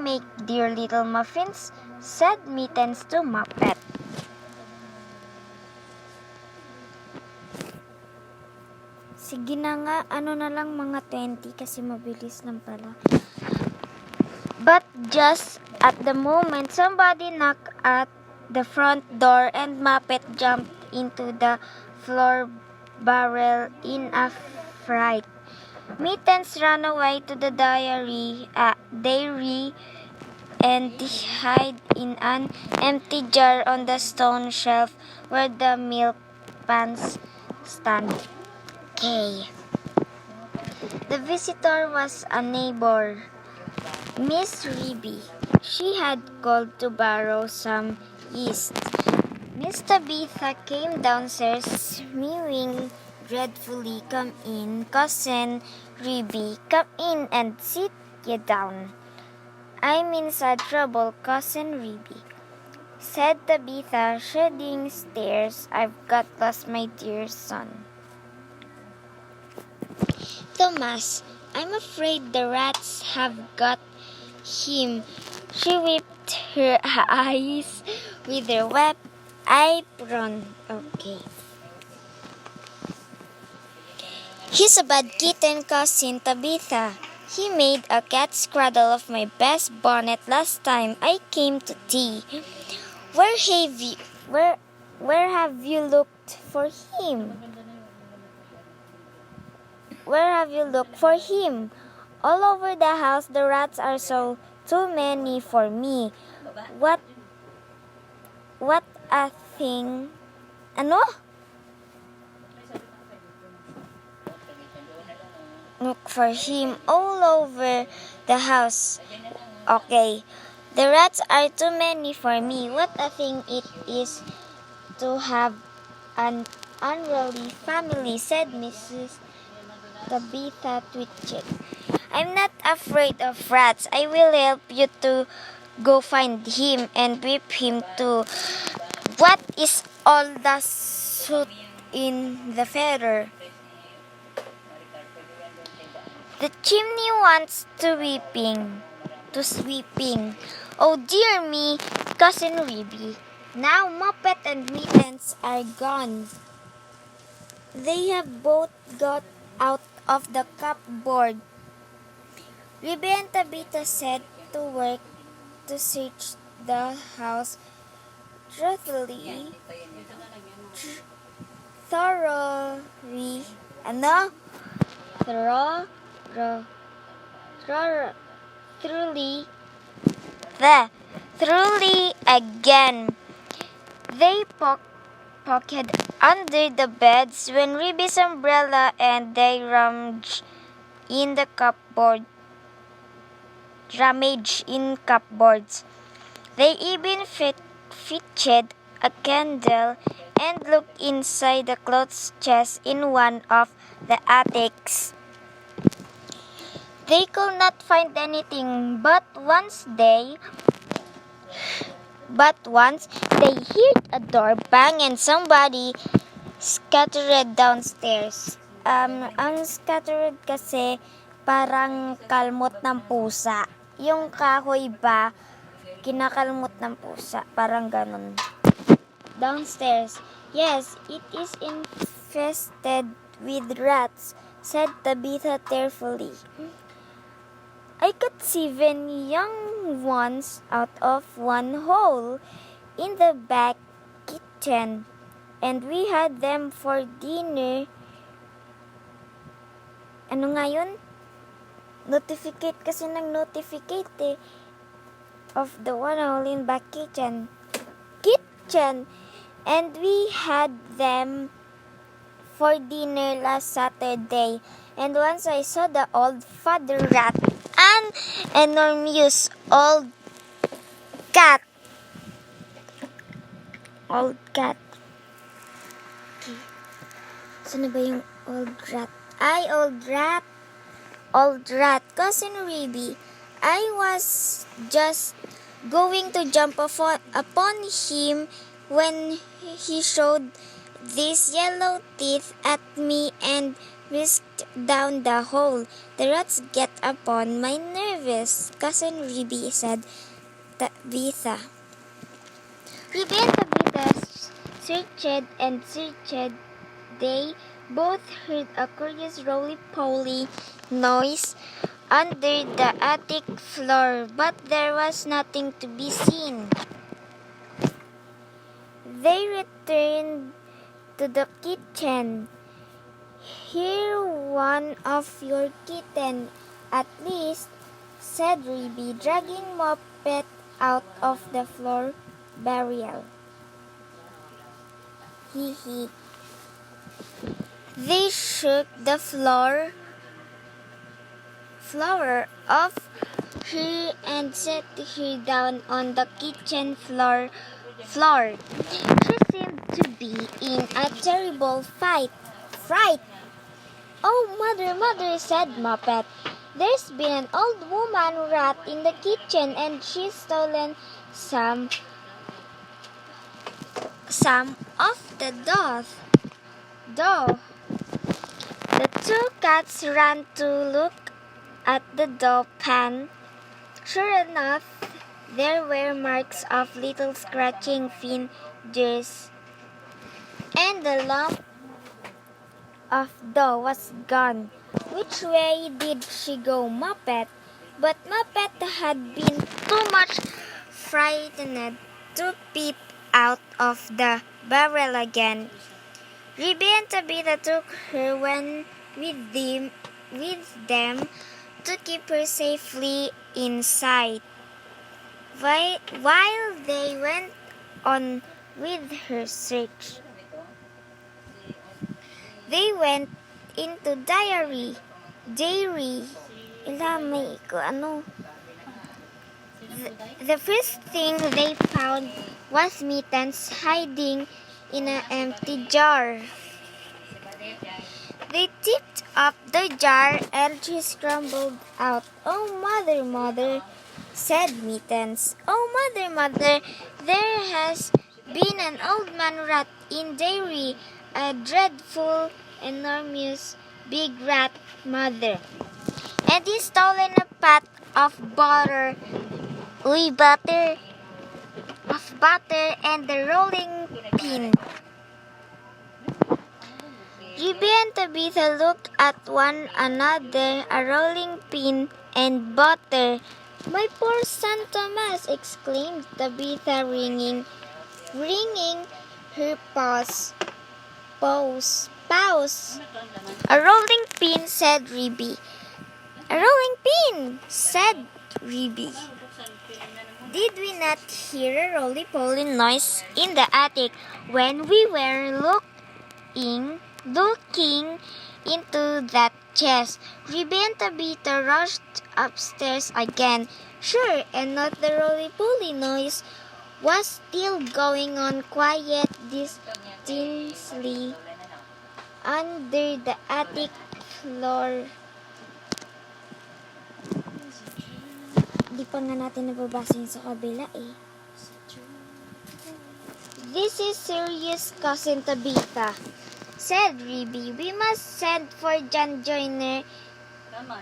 make dear little muffins?" said Mittens to Muppet. Sige na nga, ano na lang mga 20 kasi mabilis lang pala. But just at the moment, somebody knocked at the front door and Muppet jumped into the floor barrel in a fright. Mittens ran away to the dairy and hid in an empty jar on the stone shelf where the milk pans stand. Okay. The visitor was a neighbor, Miss Ribby. She had called to borrow some yeast. Miss Tabitha came downstairs, mewing dreadfully. "Come in, Cousin Ribby. Come in and sit ye down. I'm in sad trouble, Cousin Ribby," said Tabitha, shedding tears. "I've got lost my dear son, Thomas. I'm afraid the rats have got him." She wiped her eyes with her wet apron. Okay. "He's a bad kitten, Cousin Tabitha. He made a cat's cradle of my best bonnet last time I came to tea. Where have you looked for him? Where have you looked for him? All over the house the rats are so too many for me. What a thing." Ano? "Look for him all over the house." Okay. "The rats are too many for me. What a thing it is to have an unruly family," said Mrs. Tabitha Twitchit. "I'm not afraid of rats. I will help you to go find him and whip him too. What is all the soot in the feather?" "The chimney wants to sweeping. Oh dear me, Cousin Ribby. Now Muppet and Mittens are gone. They have both got out of the cupboard." Ribby and Tabitha set to work to search the house thoroughly. Thoroughly again. They poked under the beds when Ribby's umbrella, and they rummaged in cupboards. They even fetched a candle and looked inside the clothes chest in one of the attics. They could not find anything, but once they heard a door bang and somebody scattered downstairs. Ang scattered kasi parang kalmot ng pusa. Yung kahoy ba, kinakalmot ng pusa. Parang ganun. Downstairs. "Yes, it is infested with rats," said Tabitha tearfully. "I got 7 young ones out of one hole in the back kitchen, and we had them for dinner." Ano nga yun? Notificate kasi notificate of the one hole in back kitchen. "And we had them for dinner last Saturday. And once I saw the old father rat, an enormous old cat. Okay. Saan na ba yung old rat? Old rat. Cousin Ribby, I was just going to jump upon him when he showed these yellow teeth at me and whisked down the hole. The rats get upon my nerves, Cousin Ruby, said Tabitha. Ruby and Tabitha searched and searched. They both heard a curious roly-poly noise under the attic floor, but there was nothing to be seen. They returned to the kitchen. "Here, one of your kitten, at least," said Ruby, dragging Moppet out of the floor burial. Hee hee. They shook the floor off her and set her down on the kitchen floor. She seemed to be in a terrible fright. "Oh, mother," said Moppet. "There's been an old woman rat in the kitchen and she's stolen some of the dough." The two cats ran to look at the dough pan. Sure enough, there were marks of little scratching fingers, and the lump of dough was gone. "Which way did she go, Moppet?" But Moppet had been too much frightened to peep out of the barrel again. Ruby and Tabitha took her with them to keep her safely inside. While they went on with her search, they went into dairy. The first thing they found was Mittens hiding in an empty jar. They tipped up the jar and she scrambled out. "Oh, mother," said Mittens. "Oh, mother, there has been an old man rat in dairy, a dreadful, enormous, big rat, mother. And he's stolen a pot of butter and the rolling pin." Ruby and Tabitha looked at one another. "A rolling pin and butter! My poor son Thomas!" exclaimed Tabitha, wringing her paws. "A rolling pin," said Ruby. "A rolling pin," said Ruby. "Did we not hear a roly-poly noise in the attic when we were looking into that chest?" Ruby and Tabitha rushed upstairs again. Sure enough, the roly-poly noise was still going on quite distinctly under the attic floor. Di pa nga natin nababasa yun sa kabila eh. "This is serious, Cousin Tabitha," said Ruby. "We must send for John Joyner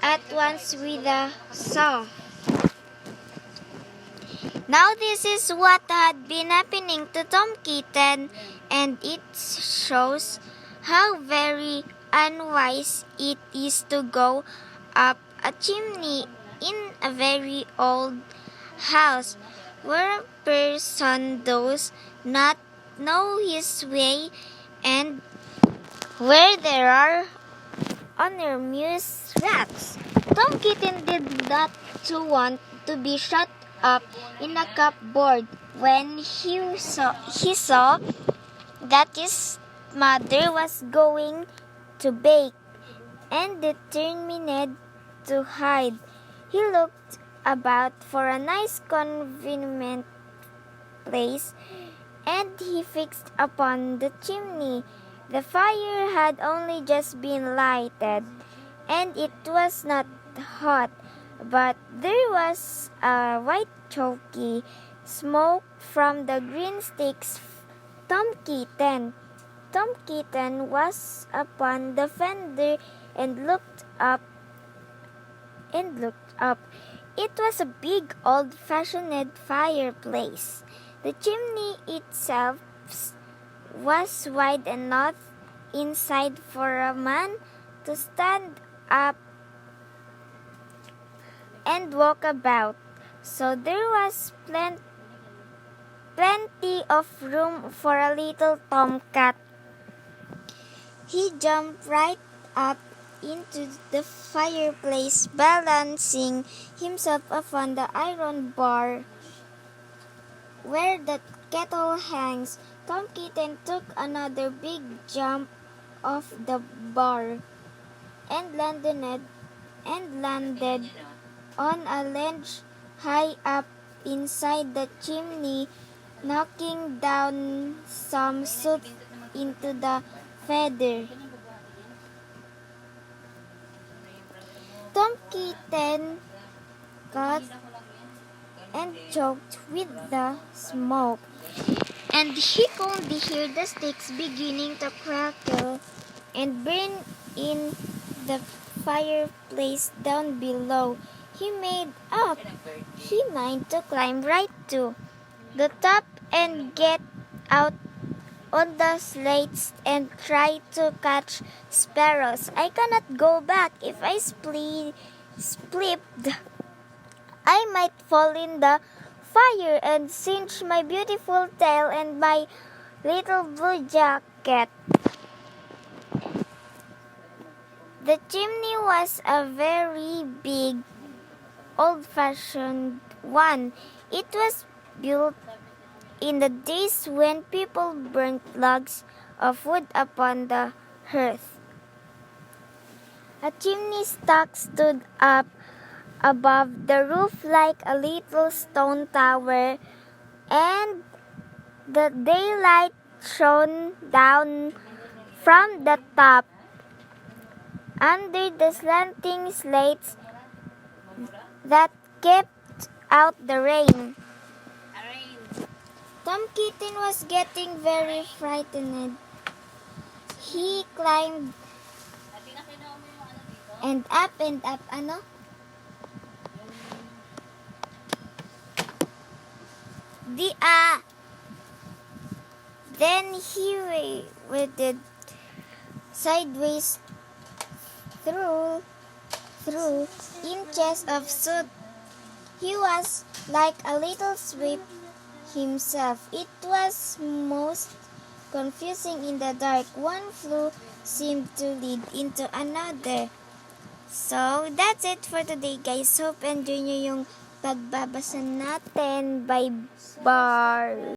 at once with a saw." Now this is what had been happening to Tom Kitten, and it shows how very unwise it is to go up a chimney in a very old house where a person does not know his way and where there are enormous rats. Tom Kitten did not want to be shut up in a cupboard when he saw that his mother was going to bake, and determined to hide. He looked about for a nice convenient place, and he fixed upon the chimney. The fire had only just been lighted, and it was not hot, but there was a white chalky smoke from the green sticks. Tom Kitten Tom Kitten was upon the fender and looked up. It was a big old-fashioned fireplace. The chimney itself was wide enough inside for a man to stand up and walk about, so there was plenty of room for a little tomcat. He jumped right up into the fireplace, balancing himself upon the iron bar where the kettle hangs. Tom Kitten took another big jump off the bar and landed on a ledge high up inside the chimney, knocking down some soot into the feather. Tom Kitten got and choked with the smoke, and he could hear the sticks beginning to crackle and burn in the fireplace down below. He made up his mind to climb right to the top and get out on the slates and try to catch sparrows. I cannot go back. If I slipped, I might fall in the fire and singe my beautiful tail and my little blue jacket. The chimney was a very big, old-fashioned one. It was built in the days when people burnt logs of wood upon the hearth. A chimney stack stood up above the roof like a little stone tower, and the daylight shone down from the top under the slanting slates that kept out the rain. Tom Kitten was getting very frightened. He climbed and up, Then he waded sideways through inches of soot. He was like a little sweep himself. It was most confusing in the dark. One flue seemed to lead into another. So, that's it for today, guys. Hope enjoy nyo yung pagbabasa natin. Bye-bye!